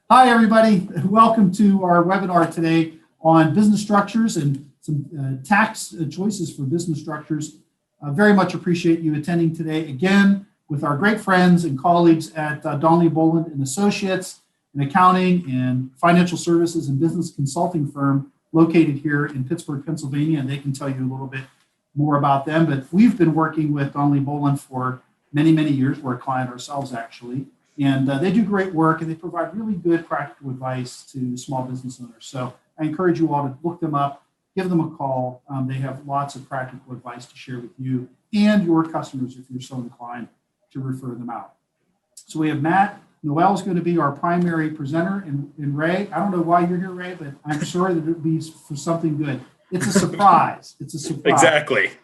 Hi, everybody. Welcome to our webinar today on business structures and some tax choices for business structures. Very much appreciate you attending today again with our great friends and colleagues at Donnelly Boland and Associates, an accounting and financial services and business consulting firm located here in Pittsburgh, Pennsylvania, and they can tell you a little bit more about them. But we've been working with Donnelly Boland for many, many years. We're a client ourselves, actually. And they do great work, and they provide really good practical advice to small business owners. So I encourage you all to look them up, give them a call. They have lots of practical advice to share with you and your customers if you're so inclined to refer them out. So we have Matt. Noel is going to be our primary presenter, and Ray. I don't know why you're here, Ray, but I'm sure that it'll be for something good. It's a surprise. It's a surprise.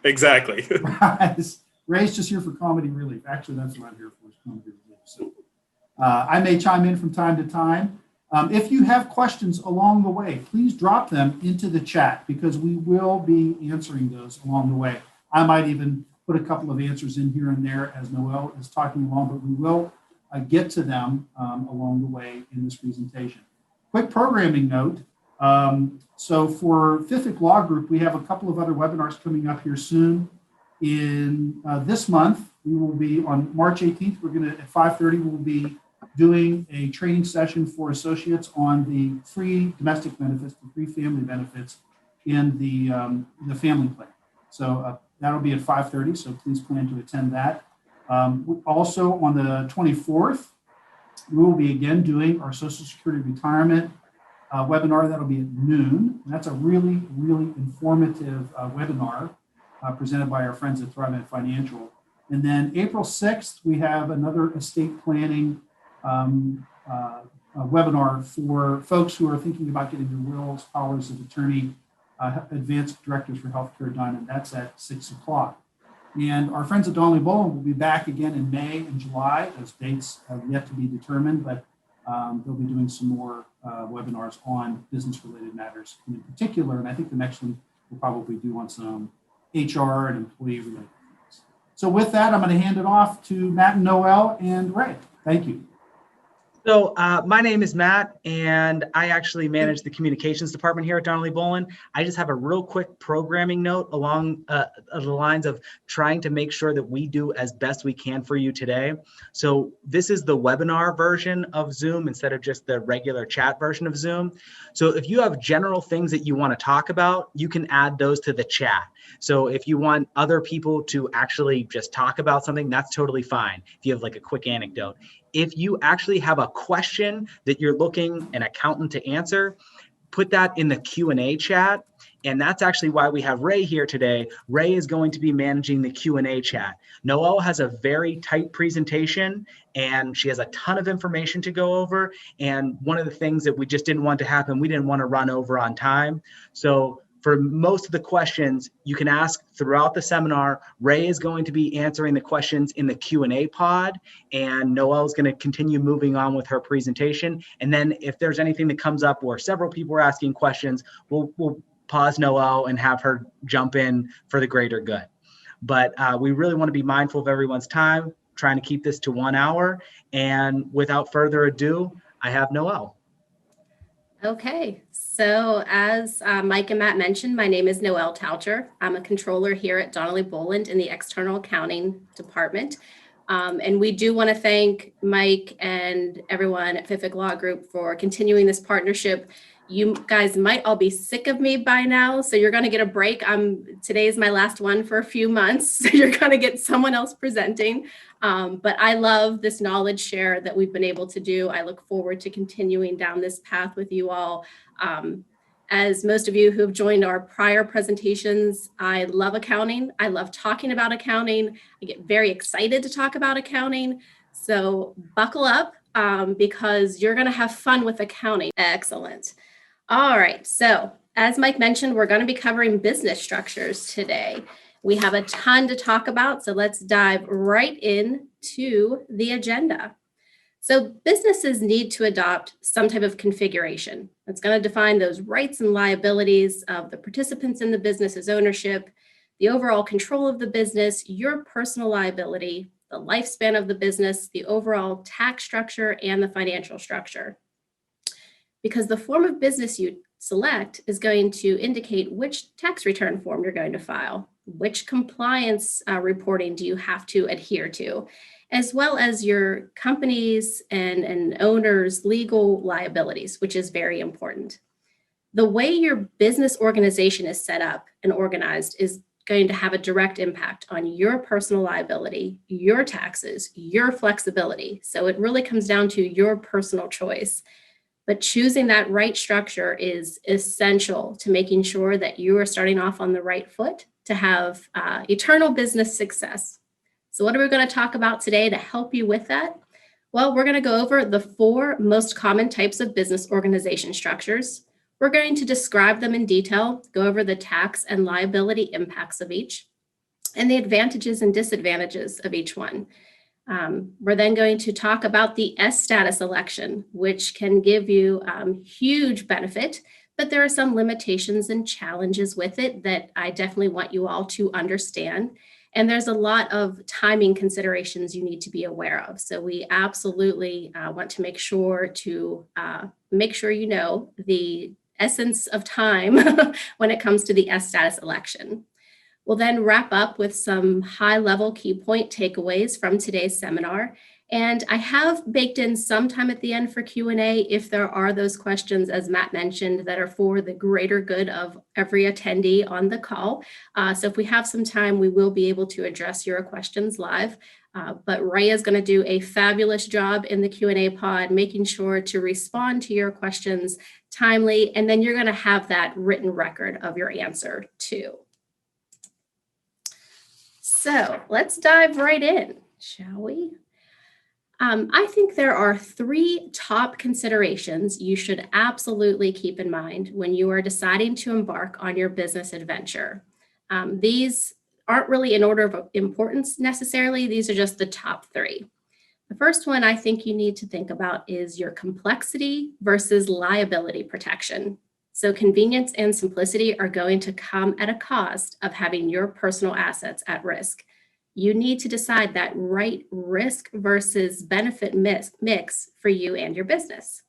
Exactly. Surprise. Ray's just here for comedy relief. Actually, that's what I'm here for, is comedy relief. So I may chime in from time to time. If you have questions along the way, please drop them into the chat because we will be answering those along the way. I might even put a couple of answers in here and there as Noel is talking along, but we will get to them along the way in this presentation. Quick programming note. So for FIFIC Law Group, we have a couple of other webinars coming up here soon. In this month, we will be on March 18th. We're going to, at 5:30, we'll be doing a training session for associates on the free domestic benefits, the free family benefits in the family plan. So that'll be at 5:30. So please plan to attend that. Also on the 24th, we will be again doing our Social Security retirement webinar. That'll be at noon. And that's a really, really informative webinar presented by our friends at ThriveNet Financial. And then April 6th, we have another estate planning webinar for folks who are thinking about getting their wills, powers of attorney, advanced directives for healthcare done, and that's at 6 o'clock. And our friends at Donnelly Boland will be back again in May and July. Those dates have yet to be determined, but they'll be doing some more webinars on business-related matters in particular. And I think the next one we'll probably do on some HR and employee-related things. So with that, I'm going to hand it off to Matt and Noel and Ray. Thank you. So my name is Matt, and I actually manage the communications department here at Donnelly Boland. I just have a real quick programming note along the lines of trying to make sure that we do as best we can for you today. So this is the webinar version of Zoom instead of just the regular chat version of Zoom. So if you have general things that you want to talk about, you can add those to the chat. So if you want other people to actually just talk about something, that's totally fine. If you have like a quick anecdote. If you actually have a question that you're looking an accountant to answer, put that in the Q&A chat. And that's actually why we have Ray here today. Ray is going to be managing the Q&A chat. Noelle has a very tight presentation and she has a ton of information to go over. And one of the things that we just didn't want to happen, we didn't want to run over on time. So for most of the questions you can ask throughout the seminar, Ray is going to be answering the questions in the Q&A pod, and Noelle is going to continue moving on with her presentation. And then if there's anything that comes up where several people are asking questions, we'll pause Noelle and have her jump in for the greater good. But we really want to be mindful of everyone's time, trying to keep this to 1 hour. And without further ado, I have Noelle. Okay, so as Mike and Matt mentioned, my name is Noelle Toucher. I'm a controller here at Donnelly Boland in the external accounting department. And we do want to thank Mike and everyone at FIFIC Law Group for continuing this partnership. You guys might all be sick of me by now, so you're going to get a break. Today is my last one for a few months, so you're going to get someone else presenting. But I love this knowledge share that we've been able to do. I look forward to continuing down this path with you all. As most of you who have joined our prior presentations, I love accounting. I love talking about accounting. I get very excited to talk about accounting. So buckle up because you're going to have fun with accounting. Excellent. All right, so as Mike mentioned, we're going to be covering business structures today. We have a ton to talk about, so let's dive right into the agenda. So businesses need to adopt some type of configuration. It's going to define those rights and liabilities of the participants in the business's ownership, the overall control of the business, your personal liability, the lifespan of the business, the overall tax structure, and the financial structure. because the form of business you select is going to indicate which tax return form you're going to file, which compliance reporting do you have to adhere to, as well as your company's and owners' legal liabilities, which is very important. The way your business organization is set up and organized is going to have a direct impact on your personal liability, your taxes, your flexibility. So it really comes down to your personal choice. But choosing that right structure is essential to making sure that you are starting off on the right foot to have eternal business success. So what are we going to talk about today to help you with that? Well, we're going to go over the 4 most common types of business organization structures. We're going to describe them in detail, go over the tax and liability impacts of each, and the advantages and disadvantages of each one. We're then going to talk about the S status election, which can give you huge benefit, but there are some limitations and challenges with it that I definitely want you all to understand. And there's a lot of timing considerations you need to be aware of. So we absolutely want to make sure you know the essence of time when it comes to the S status election. We'll then wrap up with some high-level key point takeaways from today's seminar. And I have baked in some time at the end for Q&A if there are those questions, as Matt mentioned, that are for the greater good of every attendee on the call. So if we have some time, we will be able to address your questions live. But Ray is going to do a fabulous job in the Q&A pod, making sure to respond to your questions timely, and then you're going to have that written record of your answer too. So let's dive right in, shall we? I think there are 3 top considerations you should absolutely keep in mind when you are deciding to embark on your business adventure. These aren't really in order of importance necessarily. These are just the top 3. The first one I think you need to think about is your complexity versus liability protection. So convenience and simplicity are going to come at a cost of having your personal assets at risk. You need to decide that right risk versus benefit mix for you and your business.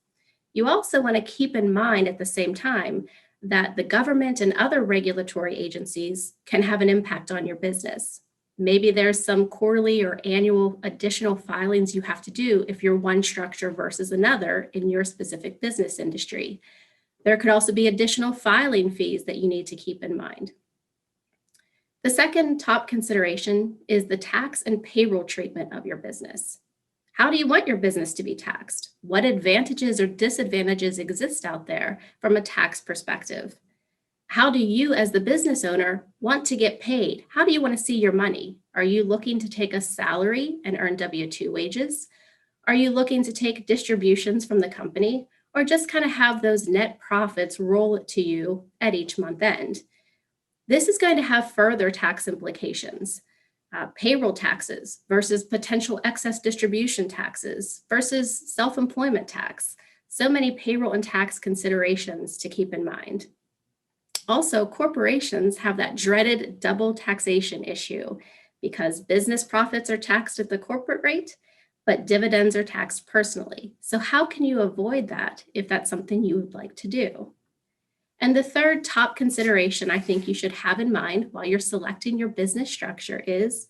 You also want to keep in mind at the same time that the government and other regulatory agencies can have an impact on your business. Maybe there's some quarterly or annual additional filings you have to do if you're one structure versus another in your specific business industry. There could also be additional filing fees that you need to keep in mind. The second top consideration is the tax and payroll treatment of your business. How do you want your business to be taxed? What advantages or disadvantages exist out there from a tax perspective? How do you, as the business owner, want to get paid? How do you want to see your money? Are you looking to take a salary and earn W-2 wages? Are you looking to take distributions from the company, or just kind of have those net profits roll to you at each month end? This is going to have further tax implications. Payroll taxes versus potential excess distribution taxes versus self-employment tax. So many payroll and tax considerations to keep in mind. Also, corporations have that dreaded double taxation issue because business profits are taxed at the corporate rate, but dividends are taxed personally. So how can you avoid that if that's something you would like to do? And the third top consideration I think you should have in mind while you're selecting your business structure is,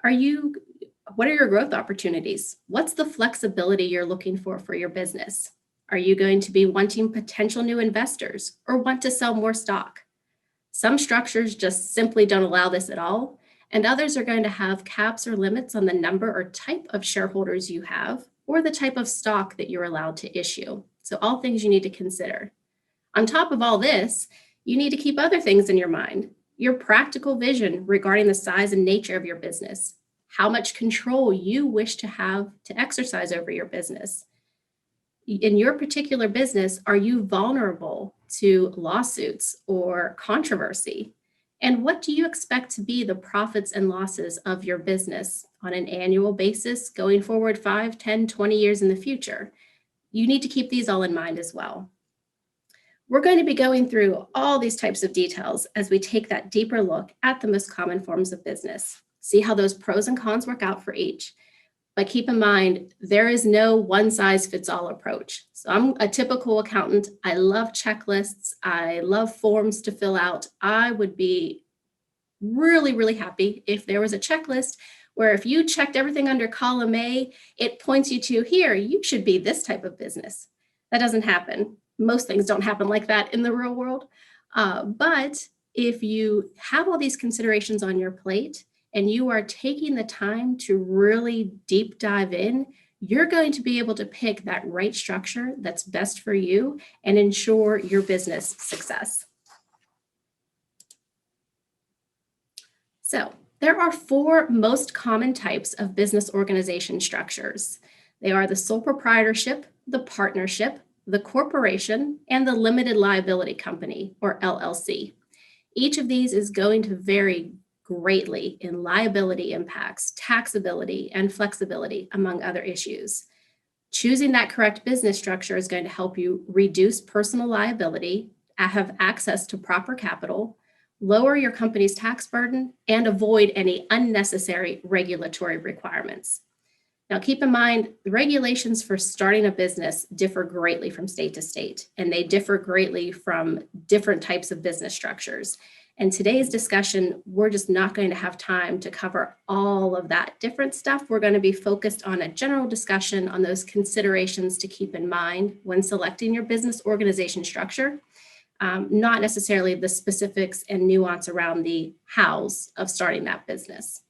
what are your growth opportunities? What's the flexibility you're looking for your business? Are you going to be wanting potential new investors or want to sell more stock? Some structures just simply don't allow this at all, and others are going to have caps or limits on the number or type of shareholders you have or the type of stock that you're allowed to issue. So all things you need to consider. On top of all this, you need to keep other things in your mind. Your practical vision regarding the size and nature of your business, how much control you wish to have to exercise over your business. In your particular business, are you vulnerable to lawsuits or controversy? And what do you expect to be the profits and losses of your business on an annual basis going forward 5, 10, 20 years in the future? You need to keep these all in mind as well. We're going to be going through all these types of details as we take that deeper look at the most common forms of business, see how those pros and cons work out for each. But keep in mind, there is no one size fits all approach. So I'm a typical accountant. I love checklists. I love forms to fill out. I would be really, really happy if there was a checklist where if you checked everything under column A, it points you to here, you should be this type of business. That doesn't happen. Most things don't happen like that in the real world. But if you have all these considerations on your plate and you are taking the time to really deep dive in, you're going to be able to pick that right structure that's best for you and ensure your business success. So there are 4 most common types of business organization structures. They are the sole proprietorship, the partnership, the corporation, and the limited liability company, or LLC. Each of these is going to vary greatly in liability impacts, taxability, and flexibility, among other issues. Choosing that correct business structure is going to help you reduce personal liability, have access to proper capital, lower your company's tax burden, and avoid any unnecessary regulatory requirements. Now, keep in mind, the regulations for starting a business differ greatly from state to state, and they differ greatly from different types of business structures. In today's discussion, we're just not going to have time to cover all of that different stuff. We're going to be focused on a general discussion on those considerations to keep in mind when selecting your business organization structure. Not necessarily the specifics and nuance around the hows of starting that business.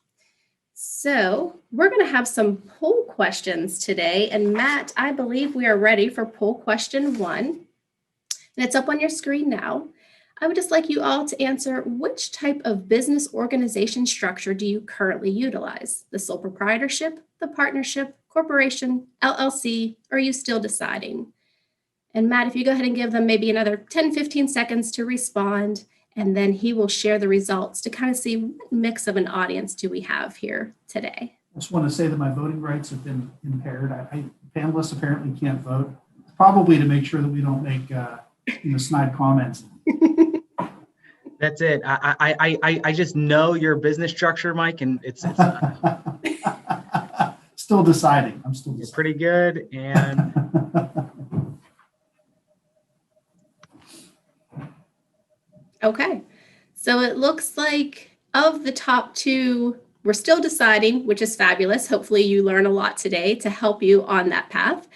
So we're going to have some poll questions today. And Matt, I believe we are ready for poll question 1. And it's up on your screen now. I would just like you all to answer, which type of business organization structure do you currently utilize? The sole proprietorship, the partnership, corporation, LLC, or are you still deciding? And Matt, if you go ahead and give them maybe another 10, 15 seconds to respond, and then he will share the results to kind of see what mix of an audience do we have here today. I just want to say that my voting rights have been impaired. Panelists apparently can't vote, probably to make sure that we don't make snide comments. That's it. I just know your business structure, Mike, and it's Still deciding. I'm still deciding. pretty good. And Okay, so it looks like of the top 2, we're still deciding, which is fabulous. Hopefully you learn a lot today to help you on that path.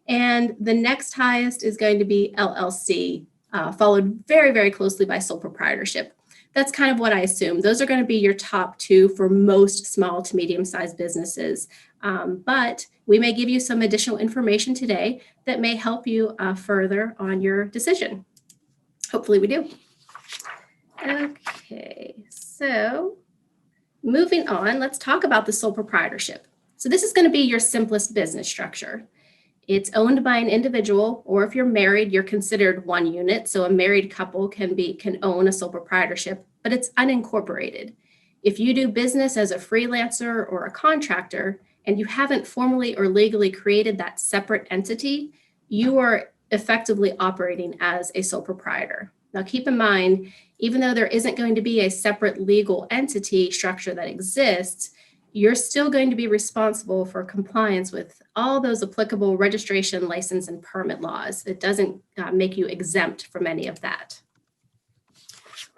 And the next highest is going to be LLC, followed very, very closely by sole proprietorship. That's kind of what I assume. Those are going to be your top 2 for most small to medium-sized businesses. But we may give you some additional information today that may help you further on your decision. Hopefully we do. Okay, so moving on, let's talk about the sole proprietorship. So this is going to be your simplest business structure. It's owned by an individual, or if you're married, you're considered one unit. So a married couple can own a sole proprietorship, but it's unincorporated. If you do business as a freelancer or a contractor, and you haven't formally or legally created that separate entity, you are effectively operating as a sole proprietor. Now, keep in mind, even though there isn't going to be a separate legal entity structure that exists, you're still going to be responsible for compliance with all those applicable registration, license, and permit laws. It doesn't make you exempt from any of that.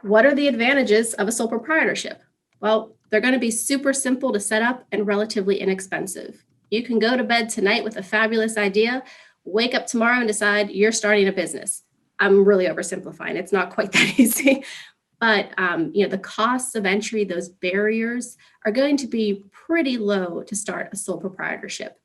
What are the advantages of a sole proprietorship? Well, they're going to be super simple to set up and relatively inexpensive. You can go to bed tonight with a fabulous idea, wake up tomorrow and decide you're starting a business. I'm really oversimplifying. It's not quite that easy. But the costs of entry, those barriers, are going to be pretty low to start a sole proprietorship.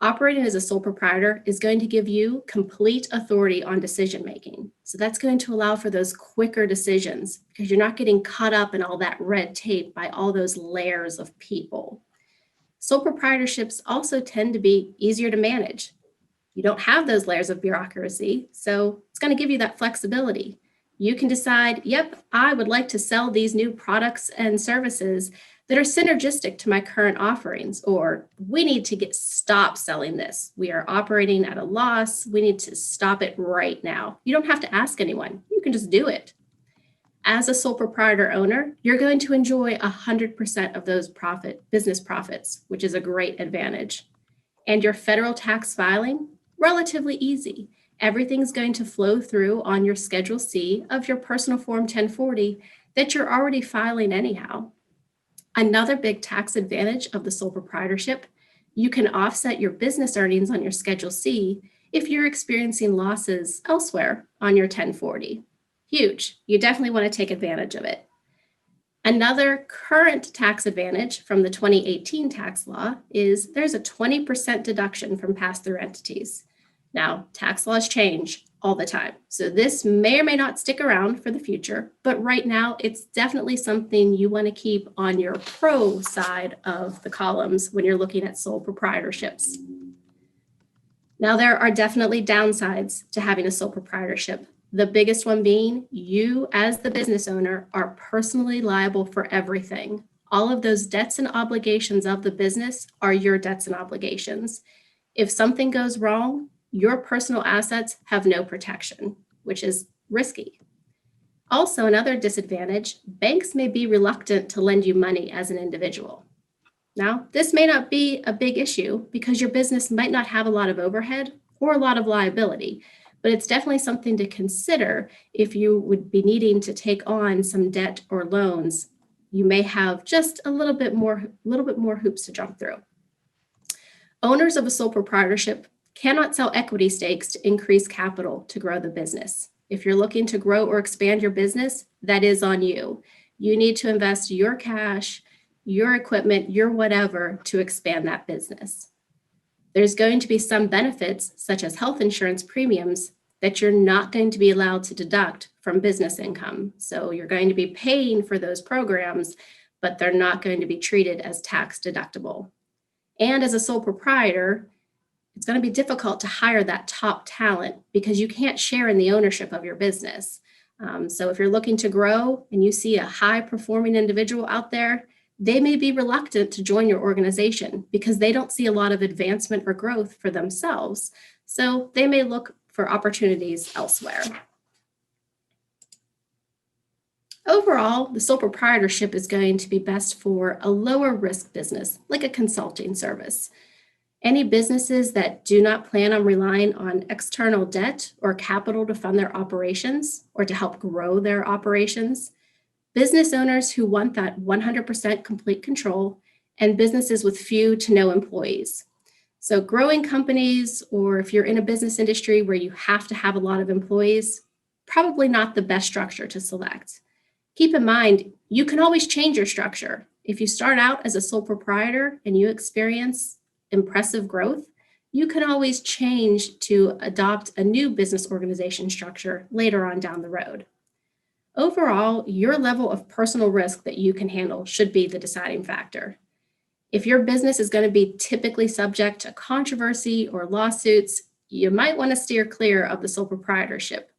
Operating as a sole proprietor is going to give you complete authority on decision making. So that's going to allow for those quicker decisions because you're not getting caught up in all that red tape by all those layers of people. Sole proprietorships also tend to be easier to manage. You don't have those layers of bureaucracy, so it's going to give you that flexibility. You can decide, yep, I would like to sell these new products and services that are synergistic to my current offerings, or we need to stop selling this. We are operating at a loss. We need to stop it right now. You don't have to ask anyone. You can just do it. As a sole proprietor owner, you're going to enjoy 100% of those business profits, which is a great advantage. And your federal tax filing, relatively easy. Everything's going to flow through on your Schedule C of your personal Form 1040 that you're already filing anyhow. Another big tax advantage of the sole proprietorship, you can offset your business earnings on your Schedule C if you're experiencing losses elsewhere on your 1040. Huge. You definitely want to take advantage of it. Another current tax advantage from the 2018 tax law is there's a 20% deduction from pass-through entities. Now, tax laws change all the time, so this may or may not stick around for the future, but right now it's definitely something you want to keep on your pro side of the columns when you're looking at sole proprietorships. Now, there are definitely downsides to having a sole proprietorship. The biggest one being you as the business owner are personally liable for everything. All of those debts and obligations of the business are your debts and obligations. If something goes wrong, your personal assets have no protection, which is risky. Also, another disadvantage, banks may be reluctant to lend you money as an individual. Now, this may not be a big issue because your business might not have a lot of overhead or a lot of liability, but it's definitely something to consider if you would be needing to take on some debt or loans. You may have just a little bit more hoops to jump through. Owners of a sole proprietorship cannot sell equity stakes to increase capital to grow the business. If you're looking to grow or expand your business, that is on you. You need to invest your cash, your equipment, your whatever to expand that business. There's going to be some benefits, such as health insurance premiums, that you're not going to be allowed to deduct from business income. So you're going to be paying for those programs, but they're not going to be treated as tax deductible. And as a sole proprietor, it's going to be difficult to hire that top talent because you can't share in the ownership of your business. So if you're looking to grow and you see a high performing individual out there, they may be reluctant to join your organization because they don't see a lot of advancement or growth for themselves. So they may look for opportunities elsewhere. Overall, the sole proprietorship is going to be best for a lower risk business, like a consulting service. Any businesses that do not plan on relying on external debt or capital to fund their operations or to help grow their operations, business owners who want that 100% complete control, and businesses with few to no employees. So growing companies, or if you're in a business industry where you have to have a lot of employees, probably not the best structure to select. Keep in mind, you can always change your structure. If you start out as a sole proprietor and you experience impressive growth, you can always change to adopt a new business organization structure later on down the road. Overall, your level of personal risk that you can handle should be the deciding factor. If your business is going to be typically subject to controversy or lawsuits, you might want to steer clear of the sole proprietorship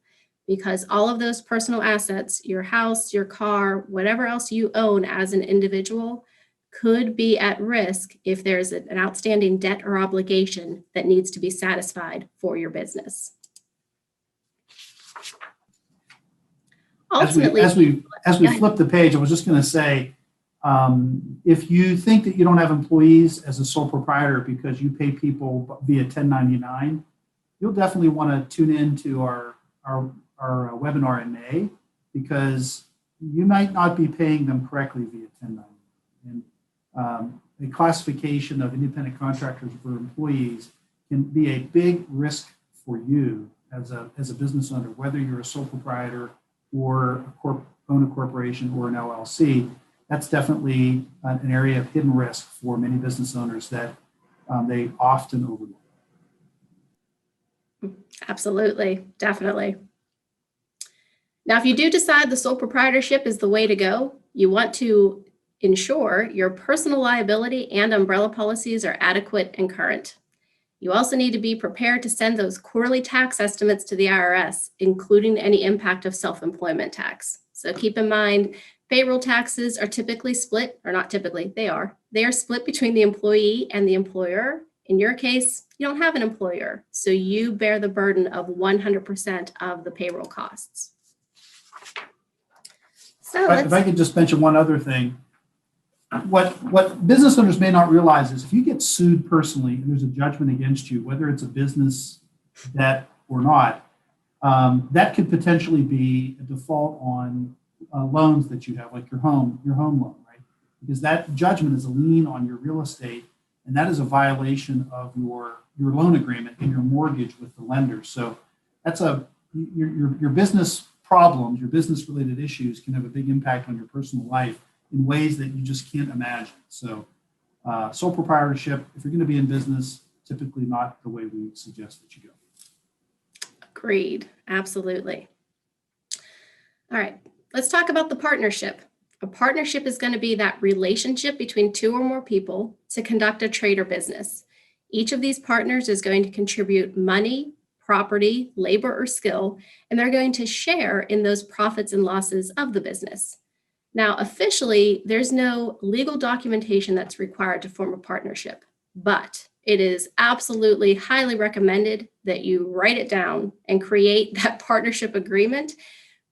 because all of those personal assets, your house, your car, whatever else you own as an individual, could be at risk if there's an outstanding debt or obligation that needs to be satisfied for your business. Ultimately, As we flip the page, I was just going to say, if you think that you don't have employees as a sole proprietor because you pay people via 1099, you'll definitely want to tune into our webinar in May because you might not be paying them correctly via 1099. And the classification of independent contractors for employees can be a big risk for you as a business owner, whether you're a sole proprietor or own a corporation or an LLC. That's definitely an area of hidden risk for many business owners that they often overlook. Absolutely, definitely. Now, if you do decide the sole proprietorship is the way to go, you want to ensure your personal liability and umbrella policies are adequate and current. You also need to be prepared to send those quarterly tax estimates to the IRS, including any impact of self-employment tax. So keep in mind, payroll taxes are typically split, or not typically, they are split between the employee and the employer. In your case, you don't have an employer, so you bear the burden of 100% of the payroll costs. So If I could just mention one other thing. What business owners may not realize is if you get sued personally and there's a judgment against you, whether it's a business debt or not, that could potentially be a default on loans that you have, like your home loan, right? Because that judgment is a lien on your real estate, and that is a violation of your loan agreement and your mortgage with the lender. So that's your business problems, your business related issues can have a big impact on your personal life in ways that you just can't imagine. So sole proprietorship, if you're going to be in business, typically not the way we suggest that you go. Agreed. Absolutely. All right. Let's talk about the partnership. A partnership is going to be that relationship between two or more people to conduct a trade or business. Each of these partners is going to contribute money, property, labor, or skill, and they're going to share in those profits and losses of the business. Now, officially, there's no legal documentation that's required to form a partnership, but it is absolutely highly recommended that you write it down and create that partnership agreement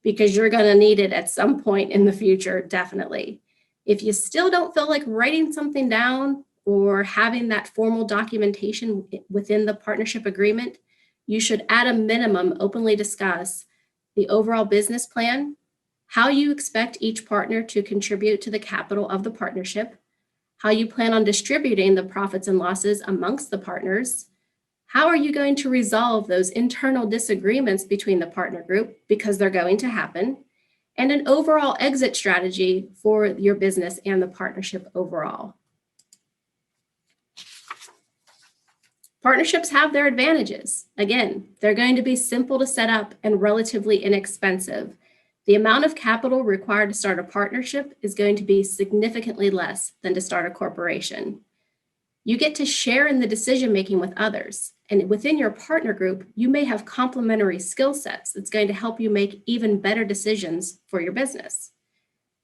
because you're going to need it at some point in the future, definitely. If you still don't feel like writing something down or having that formal documentation within the partnership agreement, you should at a minimum openly discuss the overall business plan, how you expect each partner to contribute to the capital of the partnership, how you plan on distributing the profits and losses amongst the partners, how are you going to resolve those internal disagreements between the partner group, because they're going to happen, and an overall exit strategy for your business and the partnership overall. Partnerships have their advantages. Again, they're going to be simple to set up and relatively inexpensive. The amount of capital required to start a partnership is going to be significantly less than to start a corporation. You get to share in the decision-making with others. And within your partner group, you may have complementary skill sets that's going to help you make even better decisions for your business.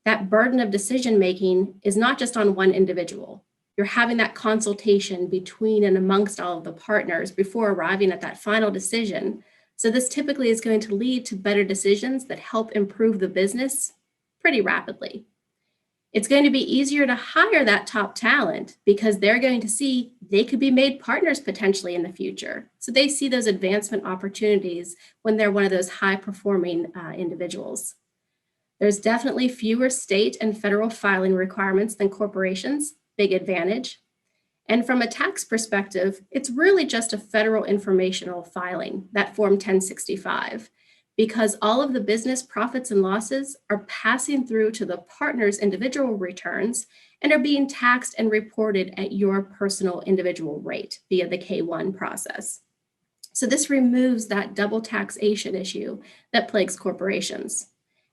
That burden of decision-making is not just on one individual. You're having that consultation between and amongst all of the partners before arriving at that final decision. So this typically is going to lead to better decisions that help improve the business pretty rapidly. It's going to be easier to hire that top talent because they're going to see they could be made partners potentially in the future. So they see those advancement opportunities when they're one of those high-performing individuals. There's definitely fewer state and federal filing requirements than corporations, big advantage. And from a tax perspective, it's really just a federal informational filing, that Form 1065, because all of the business profits and losses are passing through to the partner's individual returns and are being taxed and reported at your personal individual rate via the K-1 process. So this removes that double taxation issue that plagues corporations.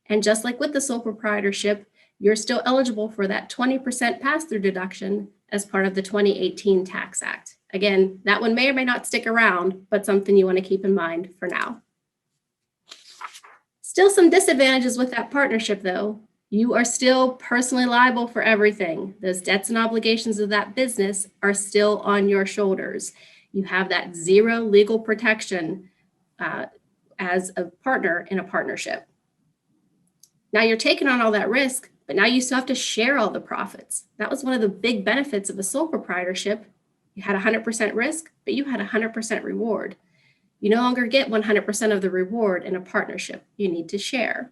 And just like with the sole proprietorship, you're still eligible for that 20% pass-through deduction as part of the 2018 Tax Act. Again, that one may or may not stick around, but something you want to keep in mind for now. Still some disadvantages with that partnership though. You are still personally liable for everything. Those debts and obligations of that business are still on your shoulders. You have that zero legal protection as a partner in a partnership. Now you're taking on all that risk, but now you still have to share all the profits. That was one of the big benefits of a sole proprietorship. You had 100% risk, but you had 100% reward. You no longer get 100% of the reward in a partnership. You need to share.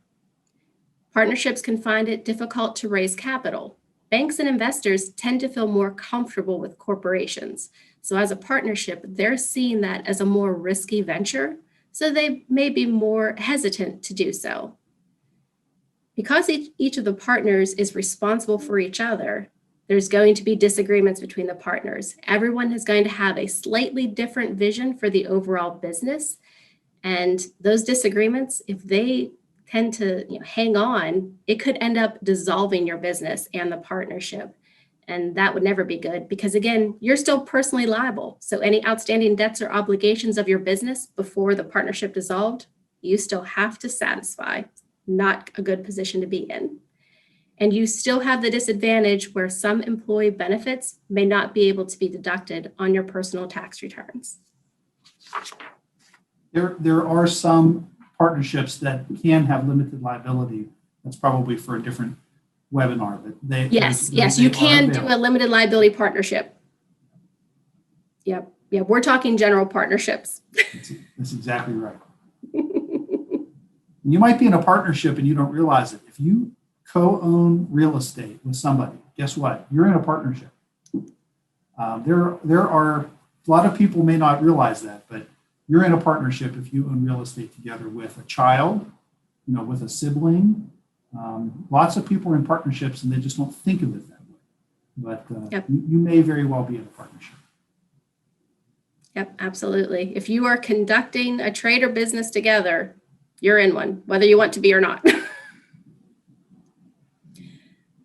Partnerships can find it difficult to raise capital. Banks and investors tend to feel more comfortable with corporations. So as a partnership, they're seeing that as a more risky venture, so they may be more hesitant to do so. Because each of the partners is responsible for each other, there's going to be disagreements between the partners. Everyone is going to have a slightly different vision for the overall business. And those disagreements, if they tend to hang on, it could end up dissolving your business and the partnership. And that would never be good because, again, you're still personally liable. So any outstanding debts or obligations of your business before the partnership dissolved, you still have to satisfy. Not a good position to be in. And you still have the disadvantage where some employee benefits may not be able to be deducted on your personal tax returns. There are some partnerships that can have limited liability that's probably for a different webinar, but Yes, they you are can do available. a limited liability partnership. Yep, we're talking general partnerships. That's exactly right. You might be in a partnership and you don't realize it. If you co-own real estate with somebody, guess what? You're in a partnership. There are a lot of people may not realize that, but you're in a partnership if you own real estate together with a child, with a sibling. Lots of people are in partnerships and they just don't think of it that way. But Yep. you may very well be in a partnership. Yep, absolutely. If you are conducting a trade or business together, you're in one, whether you want to be or not.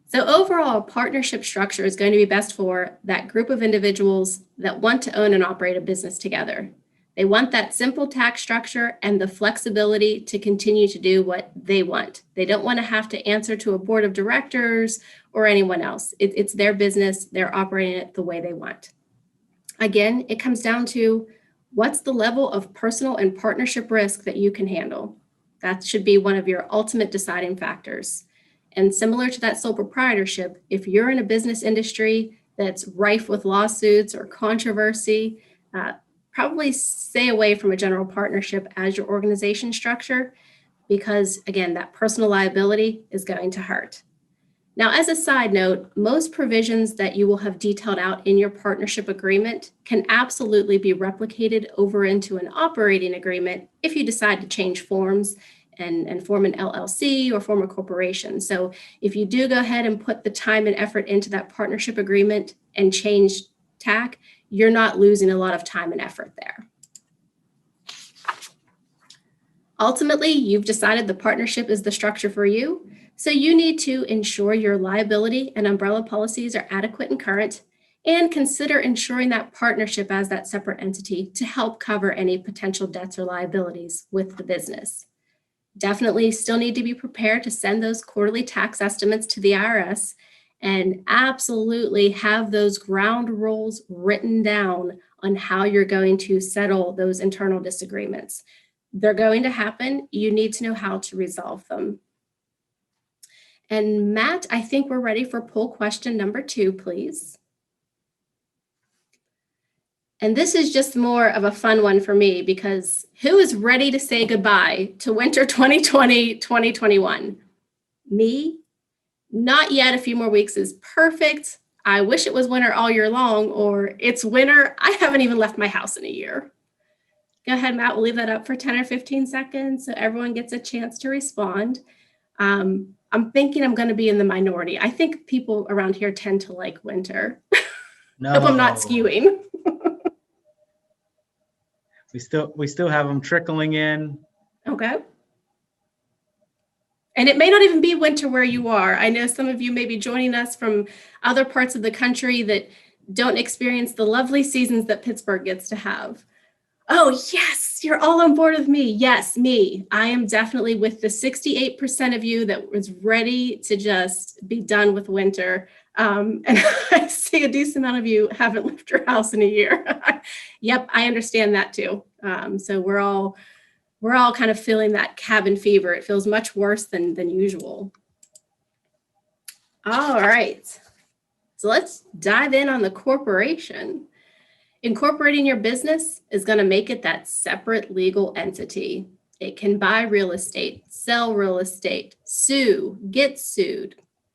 So overall, partnership structure is going to be best for that group of individuals that want to own and operate a business together. They want that simple tax structure and the flexibility to continue to do what they want. They don't want to have to answer to a board of directors or anyone else. It's their business. They're operating it the way they want. Again, it comes down to what's the level of personal and partnership risk that you can handle. That should be one of your ultimate deciding factors. And similar to that sole proprietorship, if you're in a business industry that's rife with lawsuits or controversy, probably stay away from a general partnership as your organization structure, because again, that personal liability is going to hurt. Now, as a side note, most provisions that you will have detailed out in your partnership agreement can absolutely be replicated over into an operating agreement if you decide to change forms and form an LLC or form a corporation. So if you do go ahead and put the time and effort into that partnership agreement and change TAC, you're not losing a lot of time and effort there. Ultimately, you've decided the partnership is the structure for you. So you need to ensure your liability and umbrella policies are adequate and current, and consider ensuring that partnership as that separate entity to help cover any potential debts or liabilities with the business. Definitely still need to be prepared to send those quarterly tax estimates to the IRS, and absolutely have those ground rules written down on how you're going to settle those internal disagreements. They're going to happen. You need to know how to resolve them. And Matt, I think we're ready for poll question number 2, please. And this is just more of a fun one for me, because who is ready to say goodbye to winter 2020, 2021? Me? Not yet. A few more weeks is perfect. I wish it was winter all year long, or it's winter. I haven't even left my house in a year. Go ahead, Matt. We'll leave that up for 10 or 15 seconds so everyone gets a chance to respond. I'm thinking I'm going to be in the minority. I think people around here tend to like winter. No. Hope I'm not skewing. We still have them trickling in. Okay. And it may not even be winter where you are. I know some of you may be joining us from other parts of the country that don't experience the lovely seasons that Pittsburgh gets to have. Oh, yes, you're all on board with me. Yes, me. I am definitely with the 68% of you that was ready to just be done with winter. And I see a decent amount of you haven't left your house in a year. Yep, I understand that too. So we're all kind of feeling that cabin fever. It feels much worse than usual. All right. So let's dive in on the corporation. Incorporating your business is going to make it that separate legal entity. It can buy real estate, sell real estate, sue, get sued.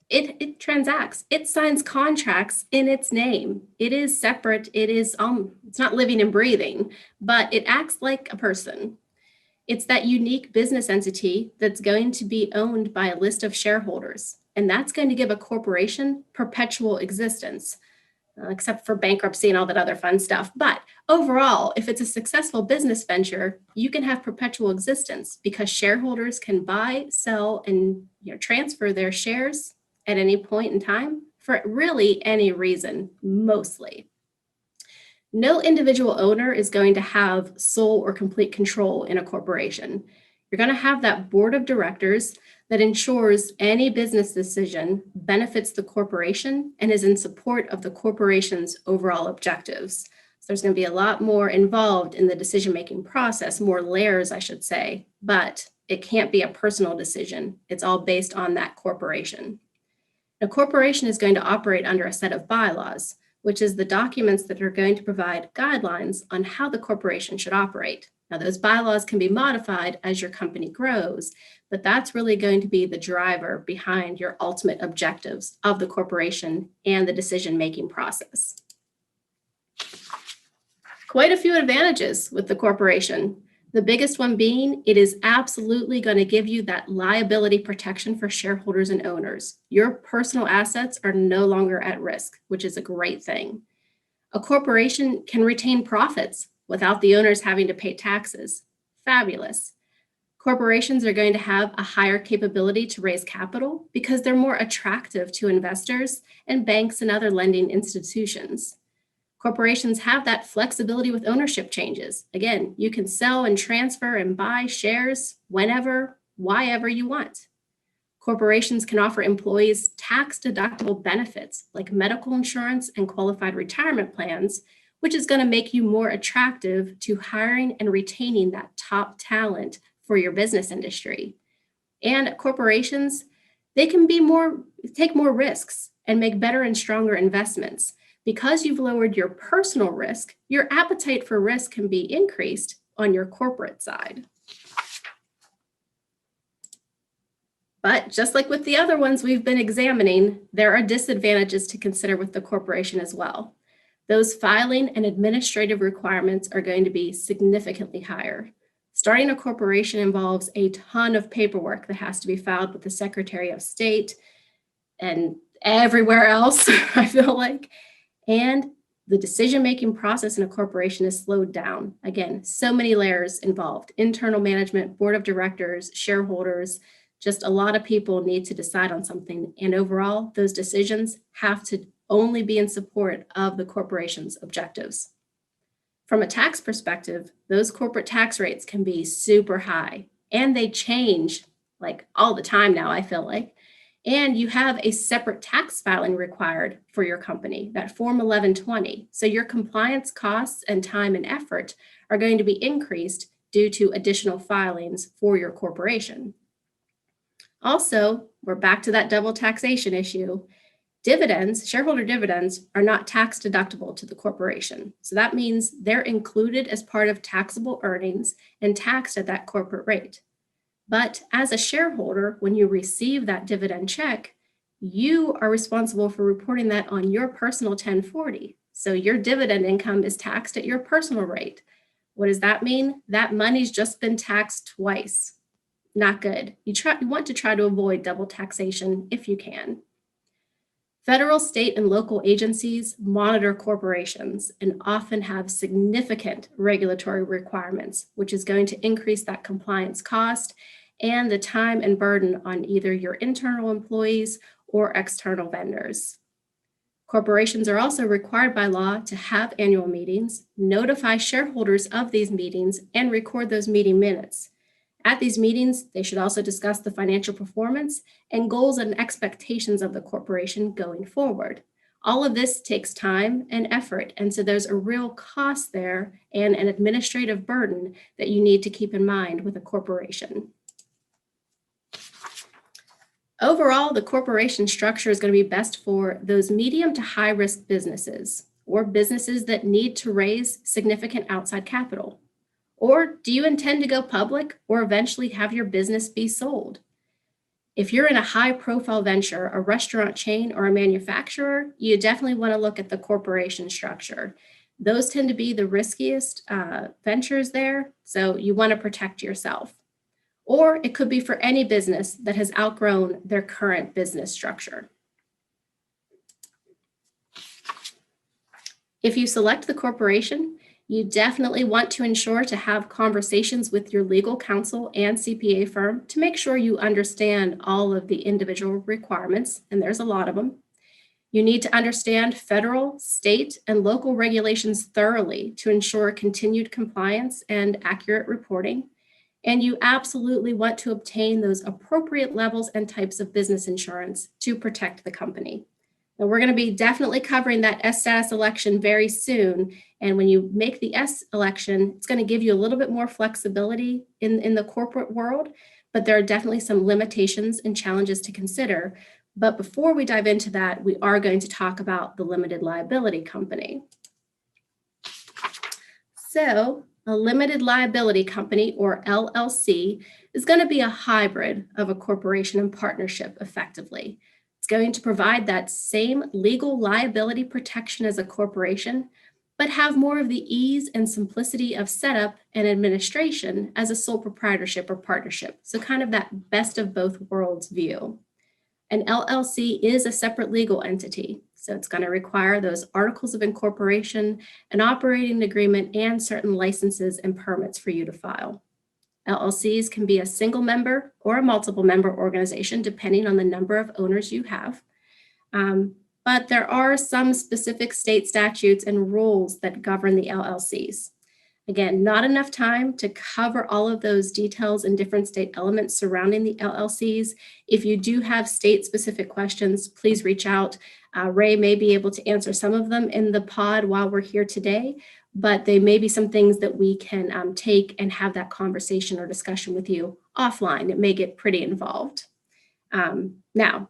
It transacts. It signs contracts in its name. It is separate. It's not living and breathing, but it acts like a person. It's that unique business entity that's going to be owned by a list of shareholders, and that's going to give a corporation perpetual existence. Except for bankruptcy and all that other fun stuff. But overall, if it's a successful business venture, you can have perpetual existence because shareholders can buy, sell, and transfer their shares at any point in time for really any reason, mostly. No individual owner is going to have sole or complete control in a corporation. You're going to have that board of directors that ensures any business decision benefits the corporation and is in support of the corporation's overall objectives. So there's going to be a lot more involved in the decision-making process, more layers, I should say, but It can't be a personal decision. It's all based on that corporation. A corporation is going to operate under a set of bylaws, which is the documents that are going to provide guidelines on how the corporation should operate. Now, those bylaws can be modified as your company grows, but that's really going to be the driver behind your ultimate objectives of the corporation and the decision-making process. Quite a few advantages with the corporation. The biggest one being, it is absolutely going to give you that liability protection for shareholders and owners. Your personal assets are no longer at risk, which is a great thing. A corporation can retain profits without the owners having to pay taxes. Fabulous. Corporations are going to have a higher capability to raise capital because they're more attractive to investors and banks and other lending institutions. Corporations have that flexibility with ownership changes. Again, you can sell and transfer and buy shares whenever, whyever you want. Corporations can offer employees tax-deductible benefits like medical insurance and qualified retirement plans, which is going to make you more attractive to hiring and retaining that top talent for your business industry. And corporations, they can take more risks and make better and stronger investments. Because you've lowered your personal risk, your appetite for risk can be increased on your corporate side. But just like with the other ones we've been examining, there are disadvantages to consider with the corporation as well. Those filing and administrative requirements are going to be significantly higher. Starting a corporation involves a ton of paperwork that has to be filed with the Secretary of State and everywhere else, I feel like. And the decision-making process in a corporation is slowed down. Again, so many layers involved: internal management, board of directors, shareholders. Just a lot of people need to decide on something. And overall, those decisions have to only be in support of the corporation's objectives. From a tax perspective, those corporate tax rates can be super high, and they change like all the time now, I feel like. And you have a separate tax filing required for your company, that Form 1120. So your compliance costs and time and effort are going to be increased due to additional filings for your corporation. Also, we're back to that double taxation issue. Dividends, shareholder dividends, are not tax deductible to the corporation. So that means they're included as part of taxable earnings and taxed at that corporate rate. But as a shareholder, when you receive that dividend check, you are responsible for reporting that on your personal 1040. So your dividend income is taxed at your personal rate. What does that mean? That money's just been taxed twice. Not good. You want to try to avoid double taxation if you can. Federal, state, and local agencies monitor corporations and often have significant regulatory requirements, which is going to increase that compliance cost and the time and burden on either your internal employees or external vendors. Corporations are also required by law to have annual meetings, notify shareholders of these meetings, and record those meeting minutes. At these meetings, they should also discuss the financial performance and goals and expectations of the corporation going forward. All of this takes time and effort, and so there's a real cost there and an administrative burden that you need to keep in mind with a corporation. Overall, the corporation structure is going to be best for those medium to high risk businesses or businesses that need to raise significant outside capital. Or do you intend to go public or eventually have your business be sold? If you're in a high profile venture, a restaurant chain or a manufacturer, you definitely want to look at the corporation structure. Those tend to be the riskiest ventures there, so you want to protect yourself. Or it could be for any business that has outgrown their current business structure. If you select the corporation, you definitely want to ensure to have conversations with your legal counsel and CPA firm to make sure you understand all of the individual requirements, and there's a lot of them. You need to understand federal, state, and local regulations thoroughly to ensure continued compliance and accurate reporting. And you absolutely want to obtain those appropriate levels and types of business insurance to protect the company. Now, we're going to be definitely covering that S status election very soon. And when you make the S election, it's going to give you a little bit more flexibility in the corporate world. but there are definitely some limitations and challenges to consider. But before we dive into that, we are going to talk about the limited liability company. So a limited liability company, or LLC, is going to be a hybrid of a corporation and partnership effectively. It's going to provide that same legal liability protection as a corporation, but have more of the ease and simplicity of setup and administration as a sole proprietorship or partnership. So kind of that best of both worlds view. An LLC is a separate legal entity, so it's going to require those articles of incorporation, an operating agreement, and certain licenses and permits for you to file. LLCs can be a single member or a multiple member organization, depending on the number of owners you have. But there are some specific state statutes and rules that govern the LLCs. Again, not enough time to cover all of those details and different state elements surrounding the LLCs. If you do have state-specific questions, please reach out. Ray may be able to answer some of them in the pod while we're here today, but they may be some things that we can take and have that conversation or discussion with you offline. It may get pretty involved. Now,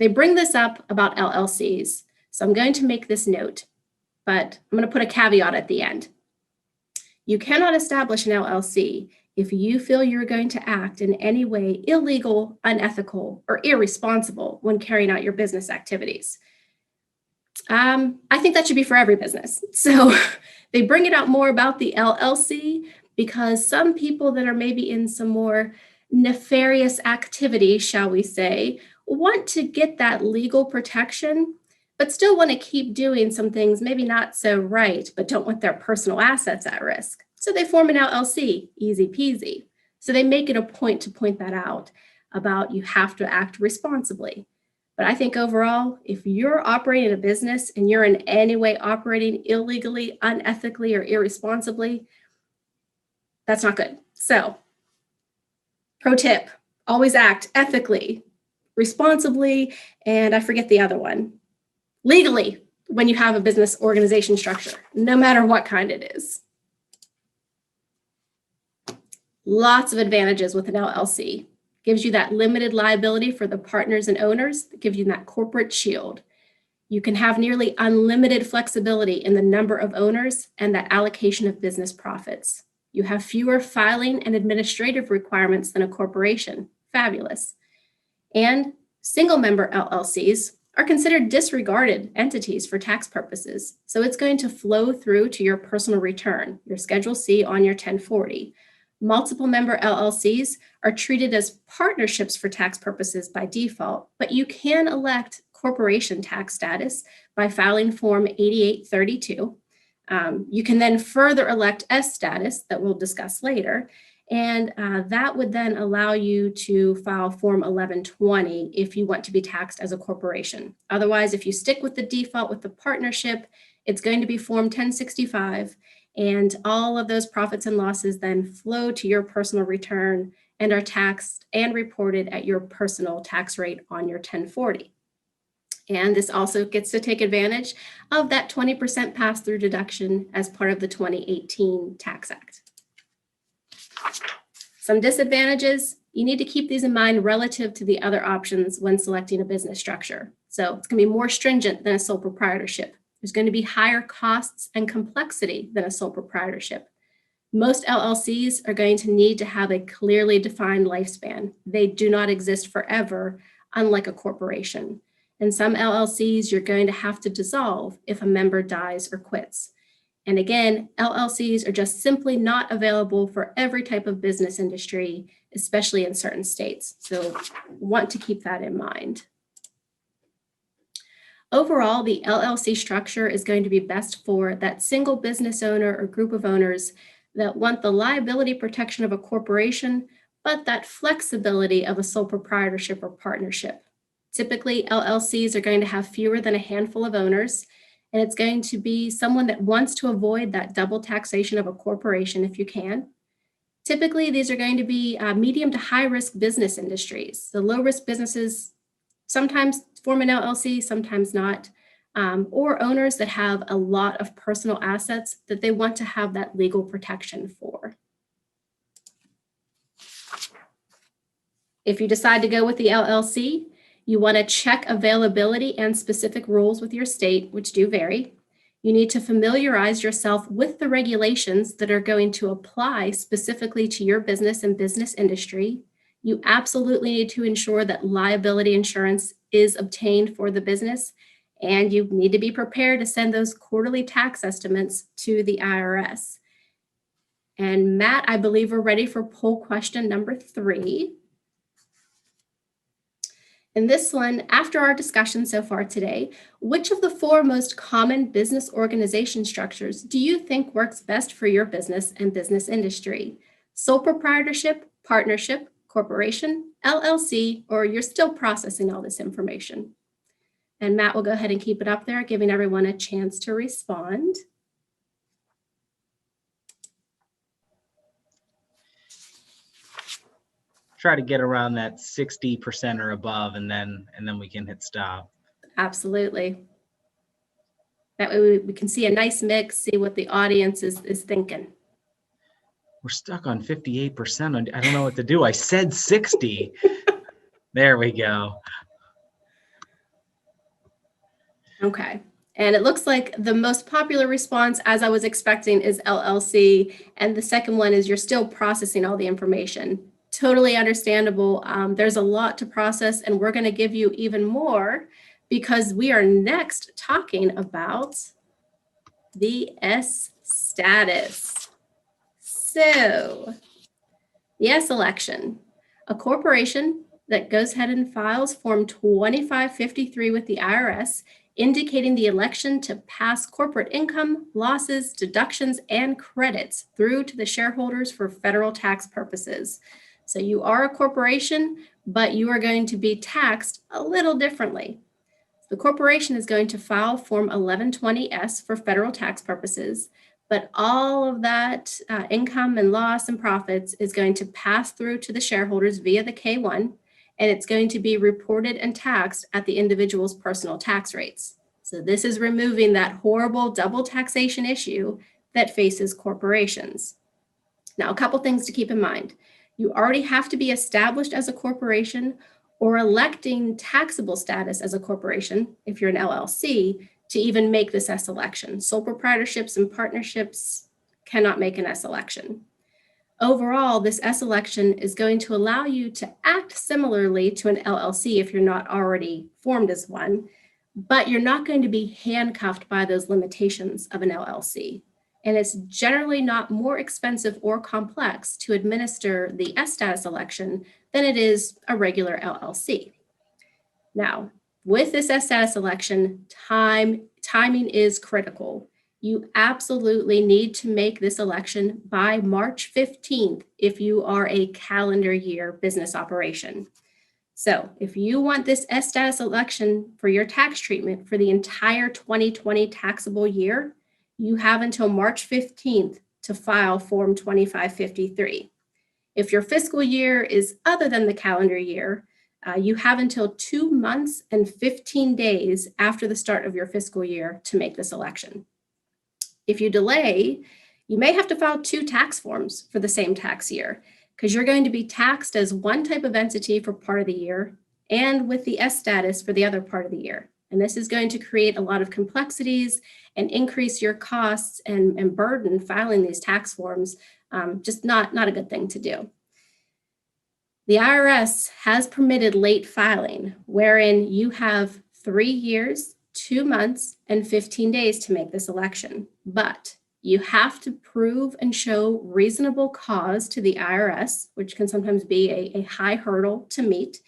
they bring this up about LLCs, so I'm going to make this note, but I'm going to put a caveat at the end. You cannot establish an LLC if you feel you're going to act in any way illegal, unethical, or irresponsible when carrying out your business activities. I think that should be for every business. So they bring it out more about the LLC because some people that are maybe in some more nefarious activity, shall we say, want to get that legal protection, but still want to keep doing some things maybe not so right, but don't want their personal assets at risk. So they form an LLC, easy peasy. So they make it a point to point that out about you have to act responsibly. But I think overall, if you're operating a business and you're in any way operating illegally, unethically, or irresponsibly, that's not good. So pro tip, always act ethically, responsibly, and I forget the other one. Legally, when you have a business organization structure, no matter what kind it is. Lots of advantages with an LLC. Gives you that limited liability for the partners and owners. It gives you that corporate shield. You can have nearly unlimited flexibility in the number of owners and that allocation of business profits. You have fewer filing and administrative requirements than a corporation. Fabulous. And single member LLCs are considered disregarded entities for tax purposes. So it's going to flow through to your personal return, your Schedule C on your 1040. Multiple member LLCs are treated as partnerships for tax purposes by default, but you can elect corporation tax status by filing Form 8832. You can then further elect S status that we'll discuss later. And that would then allow you to file Form 1120 if you want to be taxed as a corporation. Otherwise, if you stick with the default with the partnership, it's going to be Form 1065, and all of those profits and losses then flow to your personal return and are taxed and reported at your personal tax rate on your 1040. And this also gets to take advantage of that 20% pass-through deduction as part of the 2018 Tax Act. Some disadvantages, you need to keep these in mind relative to the other options when selecting a business structure. So it's going to be more stringent than a sole proprietorship. There's going to be higher costs and complexity than a sole proprietorship. Most LLCs are going to need to have a clearly defined lifespan. They do not exist forever, unlike a corporation. And some LLCs you're going to have to dissolve if a member dies or quits. And again, LLCs are just simply not available for every type of business industry, especially in certain states. So want to keep that in mind. Overall, the LLC structure is going to be best for that single business owner or group of owners that want the liability protection of a corporation, but that flexibility of a sole proprietorship or partnership. Typically, LLCs are going to have fewer than a handful of owners, and it's going to be someone that wants to avoid that double taxation of a corporation if you can. Typically, these are going to be medium to high risk business industries. The low risk businesses sometimes form an LLC, sometimes not, or owners that have a lot of personal assets that they want to have that legal protection for. If you decide to go with the LLC, you want to check availability and specific rules with your state, which do vary. You need to familiarize yourself with the regulations that are going to apply specifically to your business and business industry. You absolutely need to ensure that liability insurance is obtained for the business, and you need to be prepared to send those quarterly tax estimates to the IRS. And Matt, I believe we're ready for poll question number 3. In this one, after our discussion so far today, which of the 4 most common business organization structures do you think works best for your business and business industry? Sole proprietorship, partnership, corporation, LLC, or you're still processing all this information? And Matt will go ahead and keep it up there, giving everyone a chance to respond. Try to get around that 60% or above, and then we can hit stop. Absolutely. That way we can see a nice mix, see what the audience is thinking. We're stuck on 58%. I don't know what to do. I said 60. There we go. Okay. And it looks like the most popular response, as I was expecting, is LLC. And the second one is you're still processing all the information. Totally understandable. There's a lot to process, and we're going to give you even more because we are next talking about the S status. So, the S election, a corporation that goes ahead and files Form 2553 with the IRS, indicating the election to pass corporate income, losses, deductions, and credits through to the shareholders for federal tax purposes. So you are a corporation, but you are going to be taxed a little differently. The corporation is going to file Form 1120S for federal tax purposes, but all of that income and loss and profits is going to pass through to the shareholders via the K-1, and it's going to be reported and taxed at the individual's personal tax rates. So this is removing that horrible double taxation issue that faces corporations. Now, a couple things to keep in mind. You already have to be established as a corporation or electing taxable status as a corporation, if you're an LLC, to even make this S election. Sole proprietorships and partnerships cannot make an S election. Overall, this S election is going to allow you to act similarly to an LLC if you're not already formed as one, but you're not going to be handcuffed by those limitations of an LLC. And it's generally not more expensive or complex to administer the S status election than it is a regular LLC. Now, with this S status election, timing is critical. You absolutely need to make this election by March 15th if you are a calendar year business operation. So if you want this S status election for your tax treatment for the entire 2020 taxable year, you have until March 15th to file Form 2553. If your fiscal year is other than the calendar year, you have until 2 months and 15 days after the start of your fiscal year to make this election. If you delay, you may have to file 2 tax forms for the same tax year because you're going to be taxed as one type of entity for part of the year and with the S status for the other part of the year. And this is going to create a lot of complexities and increase your costs and burden filing these tax forms. Just not a good thing to do. The IRS has permitted late filing, wherein you have 3 years, 2 months, and 15 days to make this election. But you have to prove and show reasonable cause to the IRS, which can sometimes be a high hurdle to meet,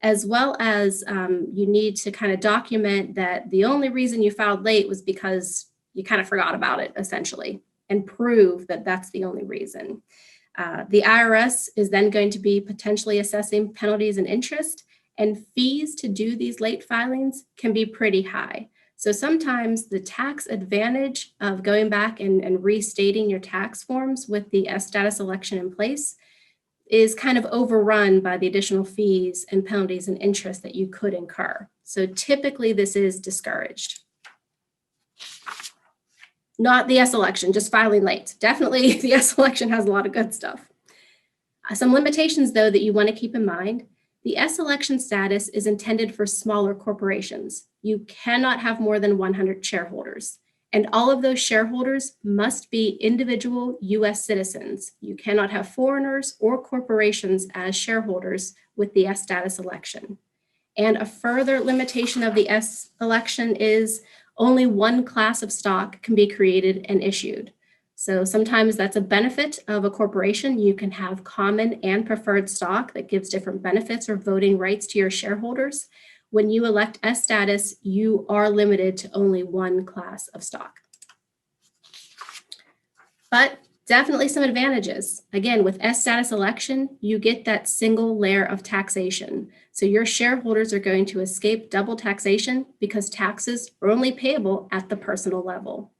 as well as you need to kind of document that the only reason you filed late was because you kind of forgot about it, essentially, and prove that that's the only reason. The IRS is then going to be potentially assessing penalties and interest, and fees to do these late filings can be pretty high. So sometimes the tax advantage of going back and restating your tax forms with the S status election in place is kind of overrun by the additional fees and penalties and interest that you could incur. So typically this is discouraged. Not the S election, just filing late. Definitely the S election has a lot of good stuff. Some limitations though that you want to keep in mind. The S election status is intended for smaller corporations. You cannot have more than 100 shareholders. And all of those shareholders must be individual US citizens. You cannot have foreigners or corporations as shareholders with the S status election. And a further limitation of the S election is only one class of stock can be created and issued. So sometimes that's a benefit of a corporation. You can have common and preferred stock that gives different benefits or voting rights to your shareholders. When you elect S status, you are limited to only one class of stock. But definitely some advantages. Again, with S status election, you get that single layer of taxation. So your shareholders are going to escape double taxation because taxes are only payable at the personal level.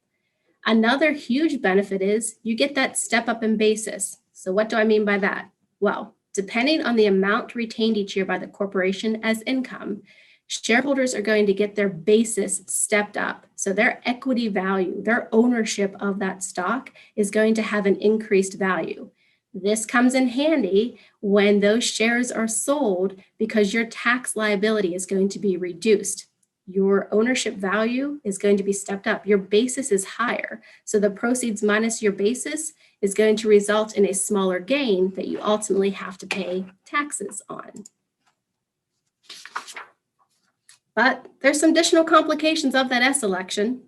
Another huge benefit is you get that step up in basis. So what do I mean by that? Well, depending on the amount retained each year by the corporation as income, shareholders are going to get their basis stepped up. So their equity value, their ownership of that stock is going to have an increased value. This comes in handy when those shares are sold because your tax liability is going to be reduced. Your ownership value is going to be stepped up. Your basis is higher. So the proceeds minus your basis is going to result in a smaller gain that you ultimately have to pay taxes on. But there's some additional complications of that S election.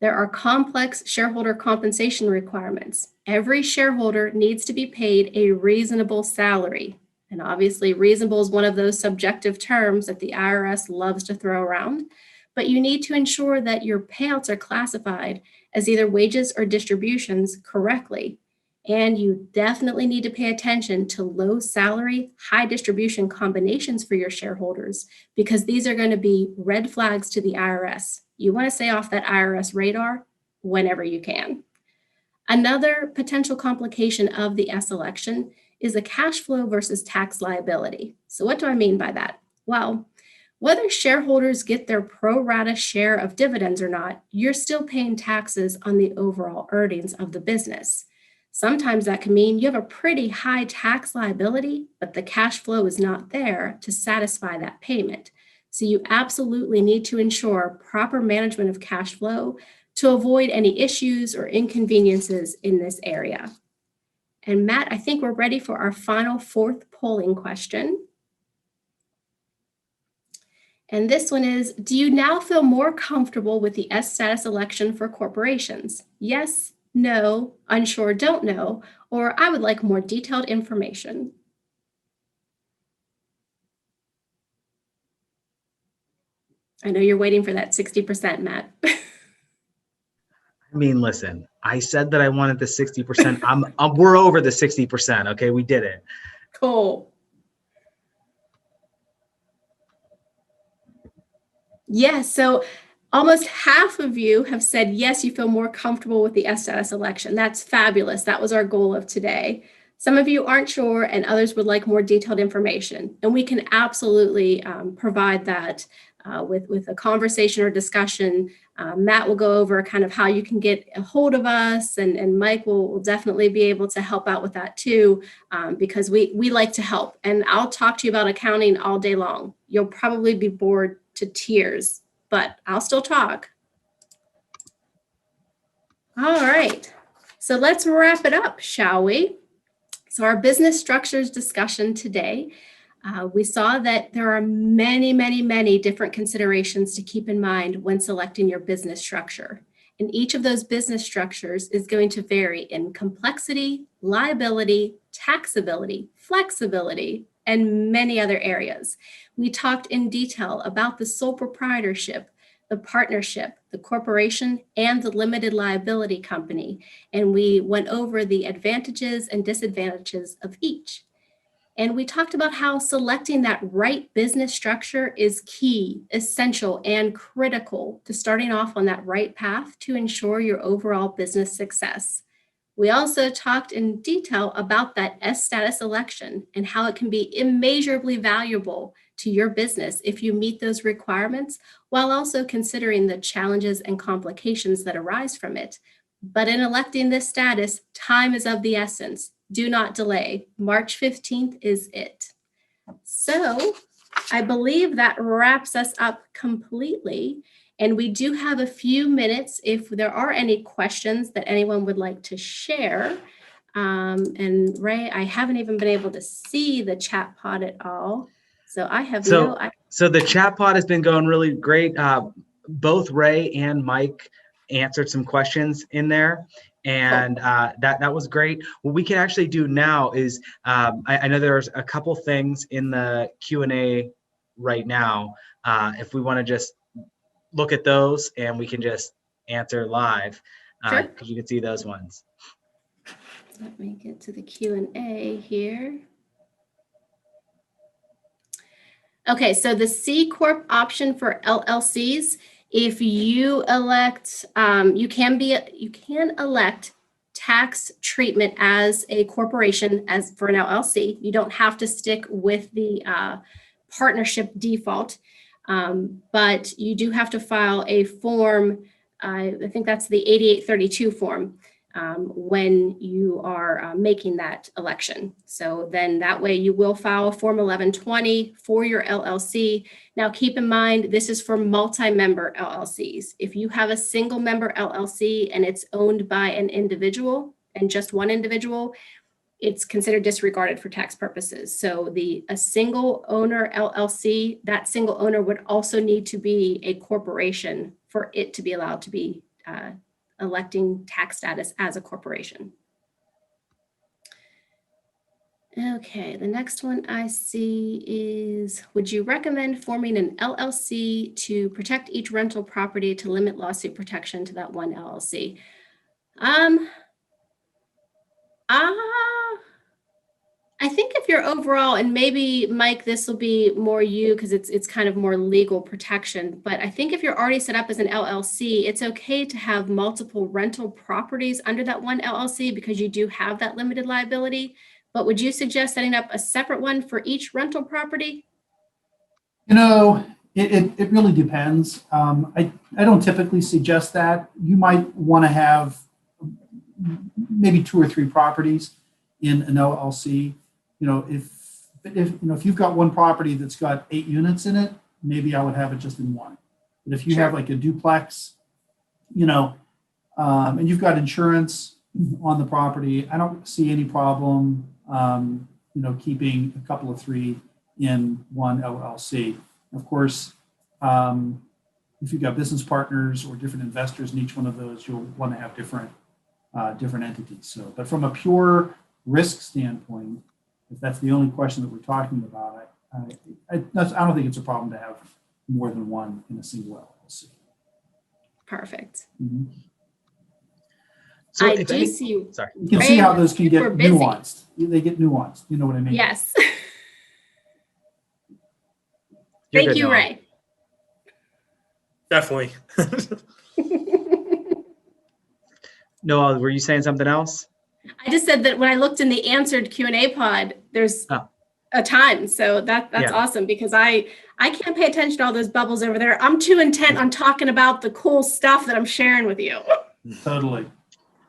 There are complex shareholder compensation requirements. Every shareholder needs to be paid a reasonable salary. And obviously, reasonable is one of those subjective terms that the IRS loves to throw around. But you need to ensure that your payouts are classified as either wages or distributions correctly. And you definitely need to pay attention to low salary, high distribution combinations for your shareholders, because these are going to be red flags to the IRS. You want to stay off that IRS radar whenever you can. Another potential complication of the S election is a cash flow versus tax liability. So what do I mean by that? Well, whether shareholders get their pro rata share of dividends or not, you're still paying taxes on the overall earnings of the business. Sometimes that can mean you have a pretty high tax liability, but the cash flow is not there to satisfy that payment. So you absolutely need to ensure proper management of cash flow to avoid any issues or inconveniences in this area. And Matt, I think we're ready for our final fourth polling question. And this one is, do you now feel more comfortable with the S status election for corporations? Yes, no, unsure, don't know, or I would like more detailed information. I know you're waiting for that 60%, Matt. I mean, listen, I said that I wanted the 60%. We're over the 60%. Okay, we did it. Cool. Yes, so almost half of you have said, yes, you feel more comfortable with the S status election. That's fabulous. That was our goal of today. Some of you aren't sure and others would like more detailed information. And we can absolutely provide that with a conversation or discussion. Matt will go over kind of how you can get a hold of us, and Mike will definitely be able to help out with that too, because we like to help. And I'll talk to you about accounting all day long. You'll probably be bored to tears, but I'll still talk. All right, so let's wrap it up, shall we? So our business structures discussion today, we saw that there are many, many, many different considerations to keep in mind when selecting your business structure. And each of those business structures is going to vary in complexity, liability, taxability, flexibility, and many other areas. We talked in detail about the sole proprietorship, the partnership, the corporation, and the limited liability company. And we went over the advantages and disadvantages of each. And we talked about how selecting that right business structure is key, essential, and critical to starting off on that right path to ensure your overall business success. We also talked in detail about that S status election and how it can be immeasurably valuable to your business if you meet those requirements, while also considering the challenges and complications that arise from it. But in electing this status, time is of the essence. Do not delay. March 15th is it. So I believe that wraps us up completely. And we do have a few minutes if there are any questions that anyone would like to share. And Ray, I haven't even been able to see the chat pod at all. So I have So the chat pod has been going really great. Both Ray and Mike answered some questions in there, and that was great. What we can actually do now is I know there's a couple things in the Q&A right now. If we want to just look at those, and we can just answer live, because you can see those ones. Let me get to the Q&A here. Okay, so the C Corp option for LLCs, if you elect, you can elect tax treatment as a corporation as for an LLC. You don't have to stick with the partnership default, but you do have to file a form. I think that's the 8832 form. When you are making that election. So then that way you will file Form 1120 for your LLC. Now keep in mind, this is for multi-member LLCs. If you have a single member LLC and it's owned by an individual and just one individual, it's considered disregarded for tax purposes. So a single owner LLC, that single owner would also need to be a corporation for it to be allowed to be electing tax status as a corporation. Okay, the next one I see is, would you recommend forming an LLC to protect each rental property to limit lawsuit protection to that one LLC? I think if you're overall, and maybe Mike, this will be more you because it's kind of more legal protection, but I think if you're already set up as an LLC, it's okay to have multiple rental properties under that one LLC because you do have that limited liability. But would you suggest setting up a separate one for each rental property? You know, it really depends. I don't typically suggest that. You might want to have maybe 2 or 3 properties in an LLC. You know, if you've got one property that's got 8 units in it, maybe I would have it just in one. But if you have like a duplex, you know, and you've got insurance on the property, I don't see any problem, you know, keeping a couple of 3 in one LLC. Of course, if you've got business partners or different investors in each one of those, you'll want to have different entities. So, but from a pure risk standpoint, if that's the only question that we're talking about, I don't think it's a problem to have more than one in a single LLC. Perfect. Mm-hmm. So I do see. Sorry. You can see how those can get nuanced. They get nuanced. You know what I mean? Yes. You're Thank good, you, Noah. Ray. Definitely. Noah, were you saying something else? I just said that when I looked in the answered Q&A pod, there's a ton. So that's awesome because I can't pay attention to all those bubbles over there. I'm too intent on talking about the cool stuff that I'm sharing with you. Totally.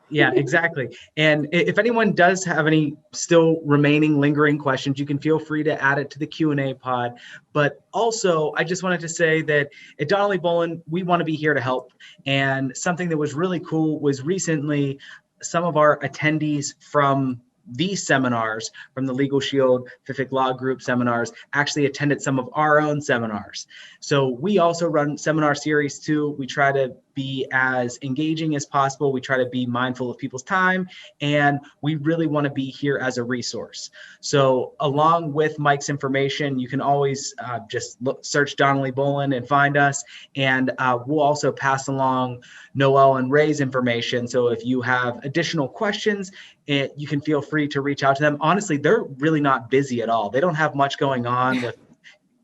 Yeah, exactly. And if anyone does have any still remaining lingering questions, you can feel free to add it to the Q&A pod. But also, I just wanted to say that at Donnelly Bolin, we want to be here to help. And something that was really cool was recently some of our attendees from these seminars, from the Legal Shield FIFIC Law Group seminars, actually attended some of our own seminars. So we also run seminar series too. We try to be as engaging as possible. We try to be mindful of people's time, and we really want to be here as a resource. So along with Mike's information, you can always just search Donnelly Bolin and find us. And we'll also pass along Noel and Ray's information. So if you have additional questions, you can feel free to reach out to them. Honestly, they're really not busy at all. They don't have much going on with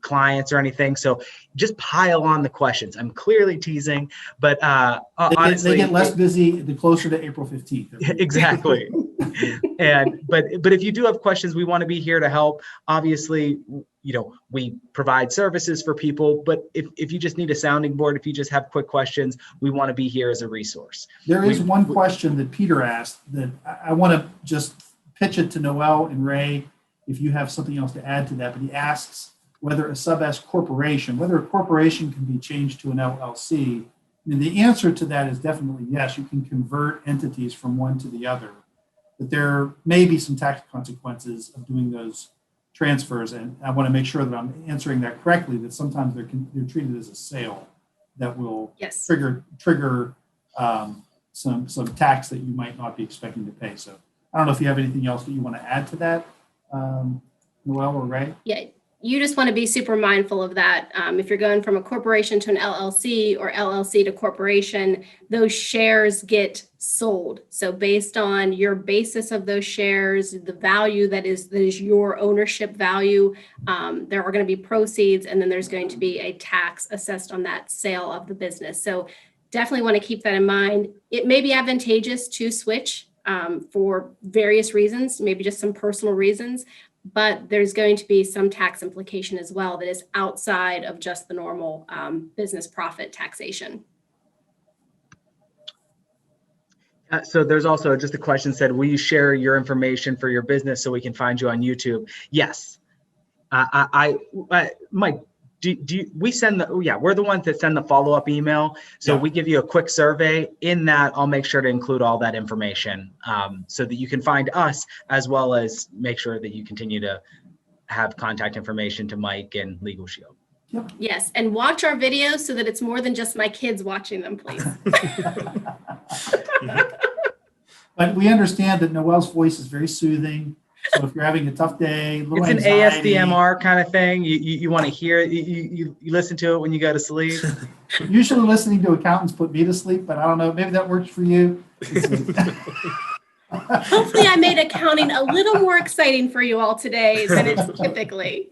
clients or anything. So just pile on the questions. I'm clearly teasing, but honestly, they get less busy the closer to April 15th. Exactly. And but if you do have questions, we want to be here to help. Obviously, you know, we provide services for people, but if you just need a sounding board, if you just have quick questions, we want to be here as a resource. There is one question that Peter asked that I want to just pitch it to Noel and Ray. if you have something else to add to that, but he asks whether a sub-S corporation, whether a corporation can be changed to an LLC. And the answer to that is definitely yes. You can convert entities from one to the other, but there may be some tax consequences of doing those transfers. And I want to make sure that I'm answering that correctly, that sometimes they're treated as a sale that will Yes. trigger some tax that you might not be expecting to pay. So I don't know if you have anything else that you want to add to that, Noelle or Ray? Yeah, you just want to be super mindful of that. If you're going from a corporation to an LLC or LLC to corporation, those shares get sold. So based on your basis of those shares, the value that is your ownership value, there are going to be proceeds, and then there's going to be a tax assessed on that sale of the business. So definitely want to keep that in mind. It may be advantageous to switch for various reasons, maybe just some personal reasons, but there's going to be some tax implication as well that is outside of just the normal business profit taxation. So there's also just a question said, will you share your information for your business so we can find you on YouTube? Yes. Mike, we send we're the ones that send the follow-up email. So we give you a quick survey. In that, I'll make sure to include all that information so that you can find us, as well as make sure that you continue to have contact information to Mike and Legal Shield. Yep. Yes, and watch our videos so that it's more than just my kids watching them, please. But we understand that Noelle's voice is very soothing. So if you're having a tough day, a little It's an anxiety, ASMR kind of thing. You want to hear it. You listen to it when you go to sleep. Usually listening to accountants put me to sleep, but I don't know, maybe that works for you. Hopefully I made accounting a little more exciting for you all today than it's typically.